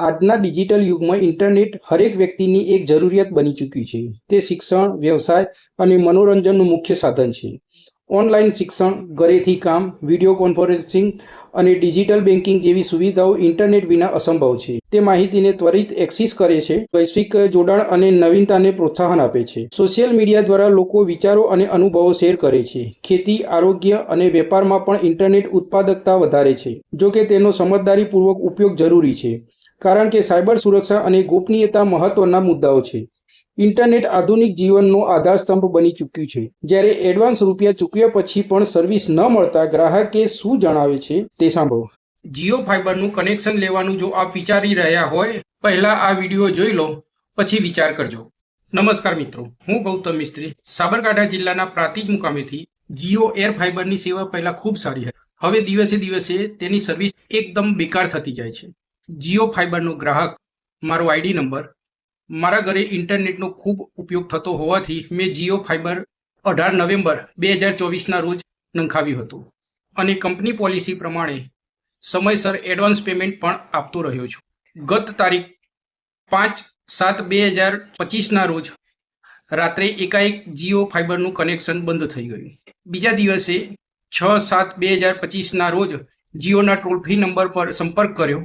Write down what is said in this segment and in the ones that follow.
આજના ડિજિટલ યુગમાં ઇન્ટરનેટ હરેક વ્યક્તિની એક જરૂરિયાત બની ચૂક્યું છે. તે શિક્ષણ, વ્યવસાય અને મનોરંજનનું મુખ્ય સાધન છે. ઓનલાઈન શિક્ષણ, ઘરેથી કામ, વિડીયો કોન્ફરન્સિંગ અને ડિજિટલ બેન્કિંગ જેવી સુવિધાઓ ઇન્ટરનેટ વિના અસંભવ છે. તે માહિતીને ત્વરિત એક્સેસ કરે છે, વૈશ્વિક જોડાણ અને નવીનતાને પ્રોત્સાહન આપે છે. સોશિયલ મીડિયા દ્વારા લોકો વિચારો અને અનુભવો શેર કરે છે. ખેતી, આરોગ્ય અને વેપારમાં પણ ઇન્ટરનેટ ઉત્પાદકતા વધારે છે. જો કે તેનો સમજદારીપૂર્વક ઉપયોગ જરૂરી છે, કારણ કે સાયબર સુરક્ષા અને ગોપનીયતા મહત્વના મુદ્દાઓ છે. ઇન્ટરનેટ આધુનિક જીવનનો આધારસ્તંભ બની ચૂક્યું છે. જ્યારે એડવાન્સ રૂપિયા ચૂકવ્યા પછી પણ સર્વિસ ન મળતા ગ્રાહકે શું જણાવે છે તે સાંભળો. જીઓ ફાઇબરનું કનેક્શન લેવાનું જો આપ વિચારી રહ્યા હોય, પહેલા આ વિડીયો જોઈ લો, પછી વિચાર કરજો. નમસ્કાર મિત્રો, હું ગૌતમ મિસ્ત્રી, સાબરકાંઠા જિલ્લાના પ્રાંતિજ મુકામેથી. જીઓ એર ફાઇબરની સેવા પહેલા ખૂબ સારી હતી. હવે દિવસે દિવસે તેની સર્વિસ એકદમ બેકાર થતી જાય છે. જીઓ ફાઇબરનો ગ્રાહક, મારો આઈડી નંબર. મારા ઘરે ઇન્ટરનેટનો ખૂબ ઉપયોગ થતો હોવાથી મેં જીઓ ફાઇબર 18 નવેમ્બર 2024ના રોજ નંખાવ્યું હતું અને કંપની પોલિસી પ્રમાણે સમયસર એડવાન્સ પેમેન્ટ પણ આપતો રહ્યો છું. ગત તારીખ 5/7/2025ના રોજ રાત્રે એકાએક જીઓ ફાઇબરનું કનેક્શન બંધ થઈ ગયું. બીજા દિવસે 6/7/2025ના રોજ જીઓના ટોલ ફ્રી નંબર પર સંપર્ક કર્યો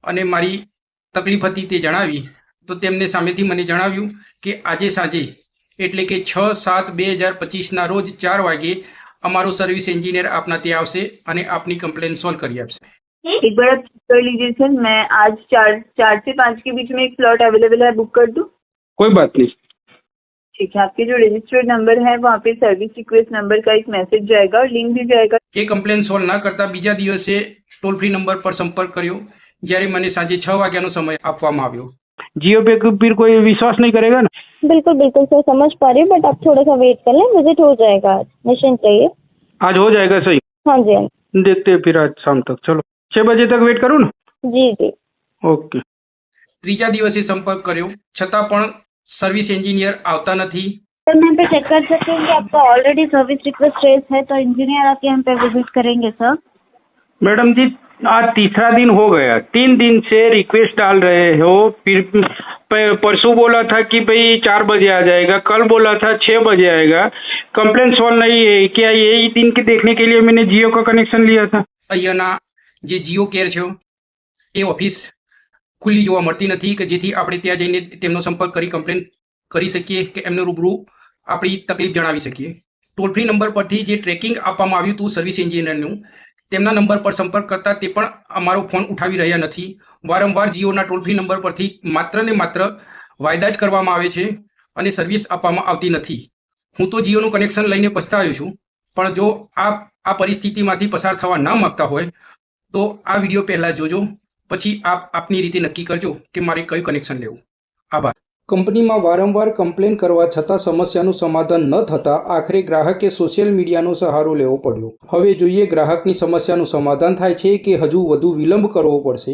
અને મારી તકલીફ હતી તે જણાવી, તો તેમને સામેથી મને જણાવ્યું કે આજે સાંજે એટલે કે 6/7/2025ના રોજ 4 વાગે અમારો સર્વિસ એન્જિનિयर આપના ત્યાં આવશે અને આપની कंप्लेन सॉल्व કરી આપશે. एक बार आप कर लीजिए सर, मैं आज 4 से 5 के बीच में एक स्लॉट अवेलेबल है, बुक कर दूं? कोई बात नहीं. ठीक है, आपके जो रजिस्टर्ड नंबर है वहाँ पे सर्विस रिक्वेस्ट नंबर का एक मैसेज जाएगा और लिंक भी जाएगा. એ कंप्लेन सॉल्व ના કરતા બીજા દિવસે ટોલ ફ્રી નંબર પર સંપર્ક કર્યો, જ્યારે મને સાંજે 6 વાગ્યાનો સમય આપવામાં આવ્યો. जियो पे फिर कोई विश्वास नहीं करेगा ना? बिल्कुल बिल्कुल सर, समझ पा रही हूँ, बट आप थोड़ा सा वेट कर लें, विजिट हो जाएगा आज, निश्चिंत रहिए. आज हो जाएगा सही. हाँ जी हाँ देखते हैं फिर आज शाम तक. चलो 6 बजे तक वेट करूँ ना? जी जी. ओके. ત્રીજા દિવસે સંપર્ક કર્યો, છતાં પણ સર્વિસ એન્જિનિયર આવતા નથી. सर मैं पे चेक कर सकती हूँ कि आपका ऑलरेडी सर्विस रिक्वेस्ट रेज है, तो इंजीनियर आके हम पे विजिट करेंगे सर. मैडम जी, आज तीसरा दिन हो गया. 3 दिन से रिक्वेस्ट डाल रहे हो. फिर परसों बोला था कि भाई 4 बजे आ जाएगा, कल बोला था 6 बजे आएगा. कंप्लेन सॉल्व नहीं है क्या? यही दिन के देखने के लिए मैंने जियो का कनेक्शन लिया था. અહીંયાના જે જીઓ કેર છે એ ઓફિસ ખુલ્લી જોવા મળતી નથી કે જેથી આપણે ત્યાં જઈને તેમનો સંપર્ક કરી કમ્પ્લેન કરી શકીએ કે એમને રૂબરૂ આપણી તકલીફ જણાવી શકીએ. ટોલ ફ્રી નંબર પરથી જે ટ્રેકિંગ આપવામાં આવ્યું હતું સર્વિસ એન્જિનિયરનું, તેમના નંબર પર સંપર્ક કરતાં તે પણ અમારો ફોન ઉઠાવી રહ્યા નથી. વારંવાર જીઓના ટોલ ફ્રી નંબર પરથી માત્ર ને માત્ર વાયદા જ કરવામાં આવે છે અને સર્વિસ આપવામાં આવતી નથી. હું તો જીઓનું કનેક્શન લઈને પસ્તાવ્યો છું, પણ જો આપ આ પરિસ્થિતિમાંથી પસાર થવા ન માગતા હોય તો આ વિડીયો પહેલાં જોજો, પછી આપ આપની રીતે નક્કી કરજો કે મારે કયું કનેક્શન લેવું. આભાર. કંપનીમાં વારંવાર કમ્પ્લેન કરવા છતાં સમસ્યાનું સમાધાન ન થતાં આખરે ગ્રાહકે સોશિયલ મીડિયાનો સહારો લેવો પડ્યો. હવે જોઈએ ગ્રાહકની સમસ્યાનું સમાધાન થાય છે કે હજુ વધુ વિલંબ કરવો પડશે.